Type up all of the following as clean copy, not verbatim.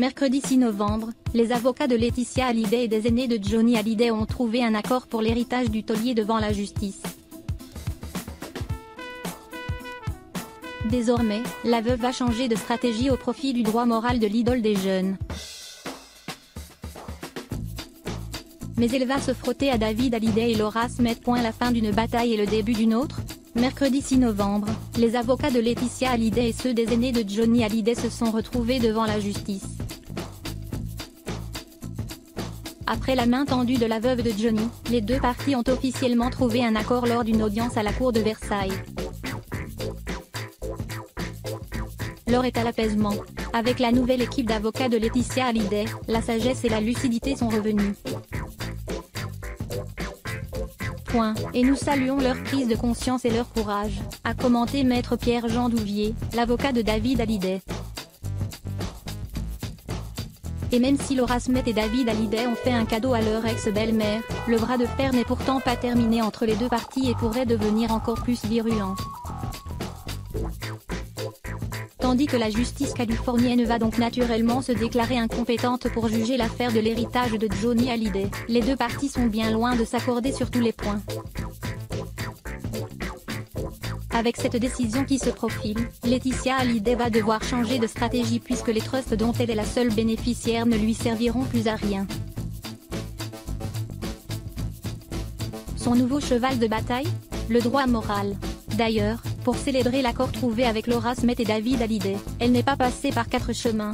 Mercredi 6 novembre, les avocats de Laetitia Hallyday et des aînés de Johnny Hallyday ont trouvé un accord pour l'héritage du taulier devant la justice. Désormais, la veuve va changer de stratégie au profit du droit moral de l'idole des jeunes. Mais elle va se frotter à David Hallyday et Laura Smet. La fin d'une bataille et le début d'une autre. Mercredi 6 novembre, les avocats de Laetitia Hallyday et ceux des aînés de Johnny Hallyday se sont retrouvés devant la justice. Après la main tendue de la veuve de Johnny, les deux parties ont officiellement trouvé un accord lors d'une audience à la cour de Versailles. L'heure est à l'apaisement. Avec la nouvelle équipe d'avocats de Laetitia Hallyday, la sagesse et la lucidité sont revenues. Et nous saluons leur prise de conscience et leur courage, a commenté maître Pierre-Jean Douvier, l'avocat de David Hallyday. Et même si Laura Smet et David Hallyday ont fait un cadeau à leur ex-belle-mère, le bras de fer n'est pourtant pas terminé entre les deux parties et pourrait devenir encore plus virulent. Tandis que la justice californienne va donc naturellement se déclarer incompétente pour juger l'affaire de l'héritage de Johnny Hallyday, les deux parties sont bien loin de s'accorder sur tous les points. Avec cette décision qui se profile, Laetitia Hallyday va devoir changer de stratégie puisque les trusts dont elle est la seule bénéficiaire ne lui serviront plus à rien. Son nouveau cheval de bataille ? Le droit moral. D'ailleurs, pour célébrer l'accord trouvé avec Laura Smet et David Hallyday, elle n'est pas passée par 4 chemins.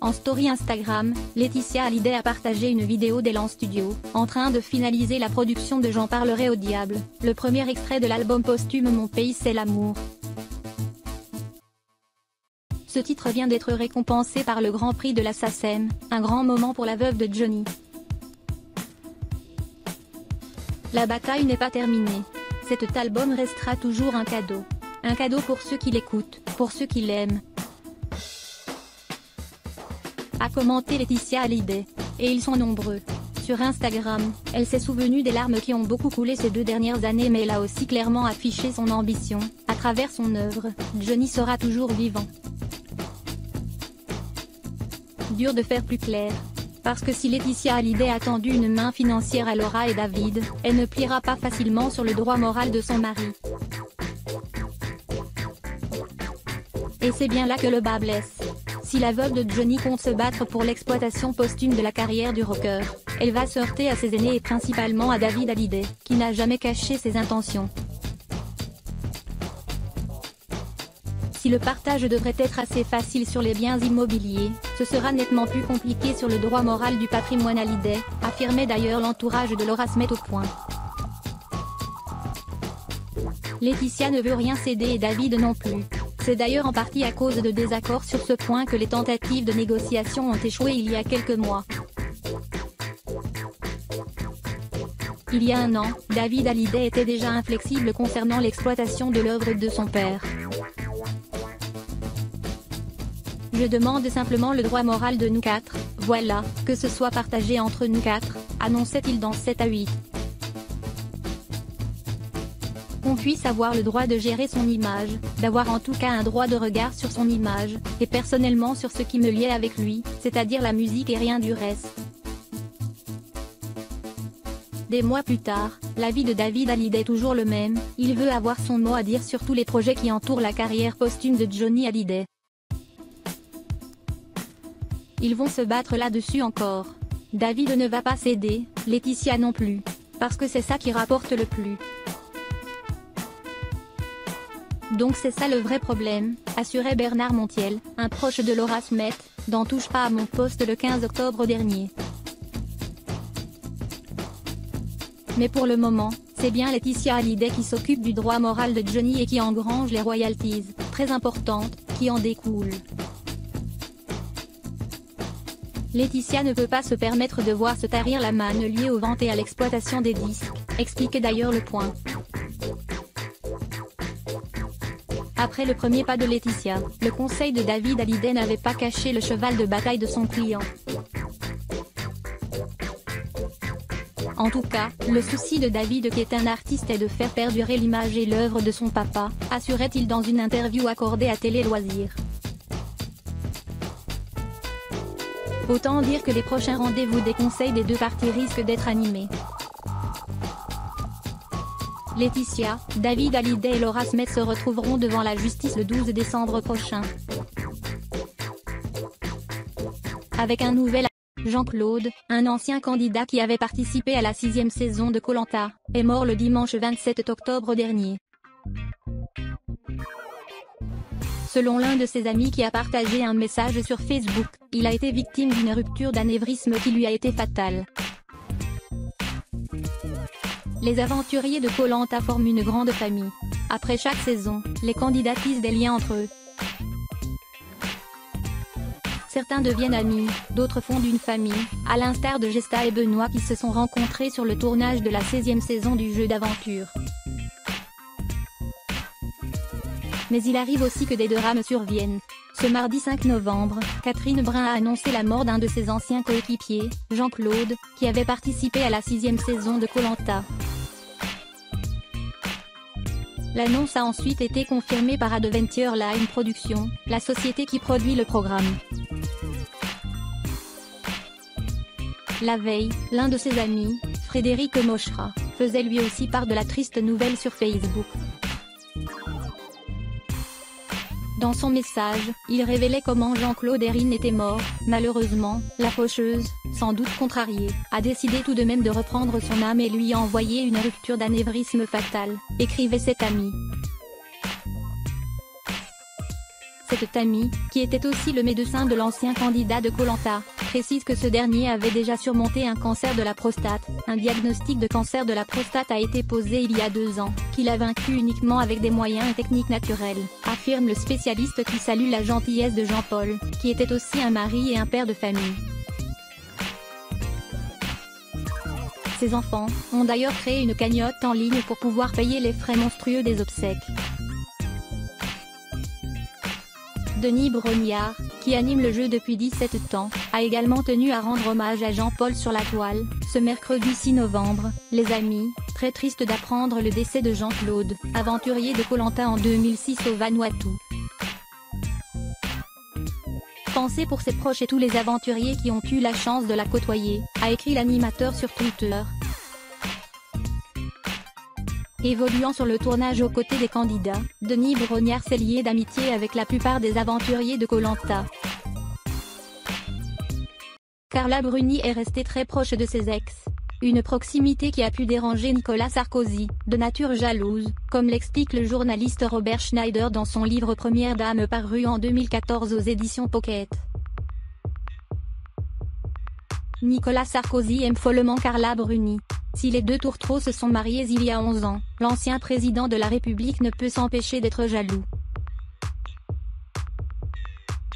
En story Instagram, Laetitia Hallyday a partagé une vidéo d'elle en studio, en train de finaliser la production de J'en parlerai au diable, le premier extrait de l'album posthume Mon pays c'est l'amour. Ce titre vient d'être récompensé par le Grand Prix de la SACEM, un grand moment pour la veuve de Johnny. La bataille n'est pas terminée. Cet album restera toujours un cadeau. Un cadeau pour ceux qui l'écoutent, pour ceux qui l'aiment. A commenté Laetitia Hallyday. Et ils sont nombreux. Sur Instagram, elle s'est souvenue des larmes qui ont beaucoup coulé ces 2 dernières années, mais elle a aussi clairement affiché son ambition. À travers son œuvre, Johnny sera toujours vivant. Dur de faire plus clair. Parce que si Laetitia Hallyday a tendu une main financière à Laura et David, elle ne pliera pas facilement sur le droit moral de son mari. Et c'est bien là que le bât blesse. Si la veuve de Johnny compte se battre pour l'exploitation posthume de la carrière du rocker, elle va se heurter à ses aînés et principalement à David Hallyday, qui n'a jamais caché ses intentions. Si le partage devrait être assez facile sur les biens immobiliers, ce sera nettement plus compliqué sur le droit moral du patrimoine Hallyday, affirmait d'ailleurs l'entourage de Laura Smet au point. Laetitia ne veut rien céder et David non plus. C'est d'ailleurs en partie à cause de désaccords sur ce point que les tentatives de négociation ont échoué il y a quelques mois. Il y a un an, David Hallyday était déjà inflexible concernant l'exploitation de l'œuvre de son père. Je demande simplement le droit moral de nous 4, voilà, que ce soit partagé entre nous 4, annonçait-il dans 7 à 8. Qu'on puisse avoir le droit de gérer son image, d'avoir en tout cas un droit de regard sur son image, et personnellement sur ce qui me liait avec lui, c'est-à-dire la musique et rien du reste. Des mois plus tard, l'avis de David Hallyday est toujours le même, il veut avoir son mot à dire sur tous les projets qui entourent la carrière posthume de Johnny Hallyday. Ils vont se battre là-dessus encore. David ne va pas céder, Laetitia non plus. Parce que c'est ça qui rapporte le plus. Donc c'est ça le vrai problème, assurait Bernard Montiel, un proche de Laura Smet, dans Touche pas à mon poste le 15 octobre dernier. Mais pour le moment, c'est bien Laetitia Hallyday qui s'occupe du droit moral de Johnny et qui engrange les royalties, très importantes, qui en découlent. Laetitia ne peut pas se permettre de voir se tarir la manne liée aux ventes et à l'exploitation des disques, expliquait d'ailleurs Le Point. Après le premier pas de Laetitia, le conseil de David Hallyday n'avait pas caché le cheval de bataille de son client. En tout cas, le souci de David qui est un artiste est de faire perdurer l'image et l'œuvre de son papa, assurait-il dans une interview accordée à Télé Loisirs. Autant dire que les prochains rendez-vous des conseils des deux parties risquent d'être animés. Laetitia, David Hallyday et Laura Smet se retrouveront devant la justice le 12 décembre prochain. Avec un nouvel Jean-Claude, un ancien candidat qui avait participé à la 6e saison de Koh-Lanta, est mort le dimanche 27 octobre dernier. Selon l'un de ses amis qui a partagé un message sur Facebook, il a été victime d'une rupture d'anévrisme qui lui a été fatale. Les aventuriers de Koh-Lanta forment une grande famille. Après chaque saison, les candidats tissent des liens entre eux. Certains deviennent amis, d'autres fondent une famille, à l'instar de Gesta et Benoît qui se sont rencontrés sur le tournage de la 16e saison du jeu d'aventure. Mais il arrive aussi que des drames surviennent. Ce mardi 5 novembre, Catherine Brun a annoncé la mort d'un de ses anciens coéquipiers, Jean-Claude, qui avait participé à la 6e saison de Koh-Lanta. L'annonce a ensuite été confirmée par Adventure Line Productions, la société qui produit le programme. La veille, l'un de ses amis, Frédéric Mochra, faisait lui aussi part de la triste nouvelle sur Facebook. Dans son message, il révélait comment Jean-Claude Herrine était mort. Malheureusement, la faucheuse, sans doute contrariée, a décidé tout de même de reprendre son âme et lui a envoyé une rupture d'anévrisme fatale, écrivait cet ami. Cet ami, qui était aussi le médecin de l'ancien candidat de Koh-Lanta, précise que ce dernier avait déjà surmonté un cancer de la prostate. Un diagnostic de cancer de la prostate a été posé il y a 2 ans, qu'il a vaincu uniquement avec des moyens et techniques naturelles, affirme le spécialiste qui salue la gentillesse de Jean-Paul, qui était aussi un mari et un père de famille. Ses enfants ont d'ailleurs créé une cagnotte en ligne pour pouvoir payer les frais monstrueux des obsèques. Denis Brognard, qui anime le jeu depuis 17 ans, a également tenu à rendre hommage à Jean-Paul sur la toile. Ce mercredi 6 novembre, les amis, très tristes d'apprendre le décès de Jean-Claude, aventurier de Koh-Lanta en 2006 au Vanuatu. Pensez pour ses proches et tous les aventuriers qui ont eu la chance de la côtoyer, a écrit l'animateur sur Twitter. Évoluant sur le tournage aux côtés des candidats, Denis Brognard s'est lié d'amitié avec la plupart des aventuriers de Koh-Lanta. Carla Bruni est restée très proche de ses ex. Une proximité qui a pu déranger Nicolas Sarkozy, de nature jalouse, comme l'explique le journaliste Robert Schneider dans son livre Première Dame paru en 2014 aux éditions Pocket. Nicolas Sarkozy aime follement Carla Bruni. Si les deux tourtereaux se sont mariés il y a 11 ans, l'ancien président de la République ne peut s'empêcher d'être jaloux.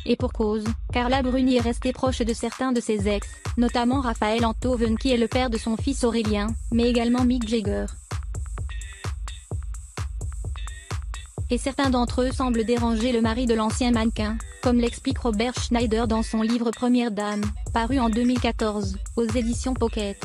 Et pour cause, Carla Bruni est restée proche de certains de ses ex, notamment Raphaël Enthoven qui est le père de son fils Aurélien, mais également Mick Jagger. Et certains d'entre eux semblent déranger le mari de l'ancien mannequin, comme l'explique Robert Schneider dans son livre Première Dame, paru en 2014, aux éditions Pocket.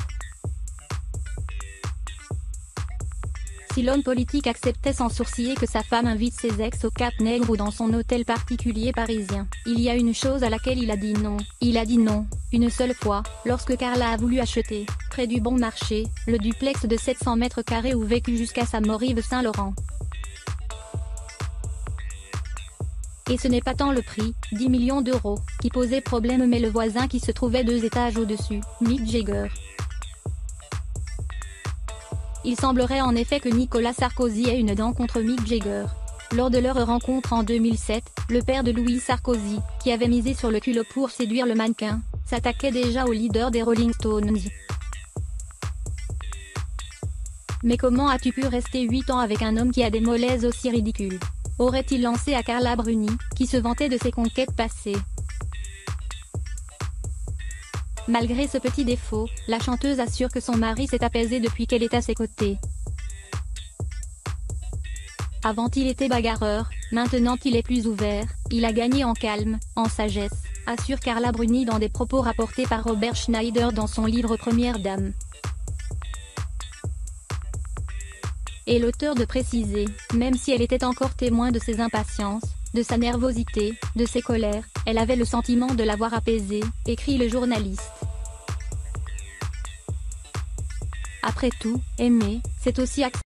Si l'homme politique acceptait sans sourciller que sa femme invite ses ex au Cap Nègre ou dans son hôtel particulier parisien, il y a une chose à laquelle il a dit non. Il a dit non, une seule fois, lorsque Carla a voulu acheter, près du Bon Marché, le duplex de 700 mètres carrés où vécut jusqu'à sa mort Yves Saint Laurent. Et ce n'est pas tant le prix, 10 millions d'euros, qui posait problème mais le voisin qui se trouvait 2 étages au-dessus, Mick Jagger. Il semblerait en effet que Nicolas Sarkozy ait une dent contre Mick Jagger. Lors de leur rencontre en 2007, le père de Louis Sarkozy, qui avait misé sur le culot pour séduire le mannequin, s'attaquait déjà au leader des Rolling Stones. Mais comment as-tu pu rester 8 ans avec un homme qui a des mollets aussi ridicules ? Aurait-il lancé à Carla Bruni, qui se vantait de ses conquêtes passées. Malgré ce petit défaut, la chanteuse assure que son mari s'est apaisé depuis qu'elle est à ses côtés. Avant il était bagarreur, maintenant qu'il est plus ouvert, il a gagné en calme, en sagesse, assure Carla Bruni dans des propos rapportés par Robert Schneider dans son livre Première Dame. Et l'auteur de préciser, même si elle était encore témoin de ses impatiences, de sa nervosité, de ses colères, elle avait le sentiment de l'avoir apaisé, écrit le journaliste. Après tout, aimer, c'est aussi accepter.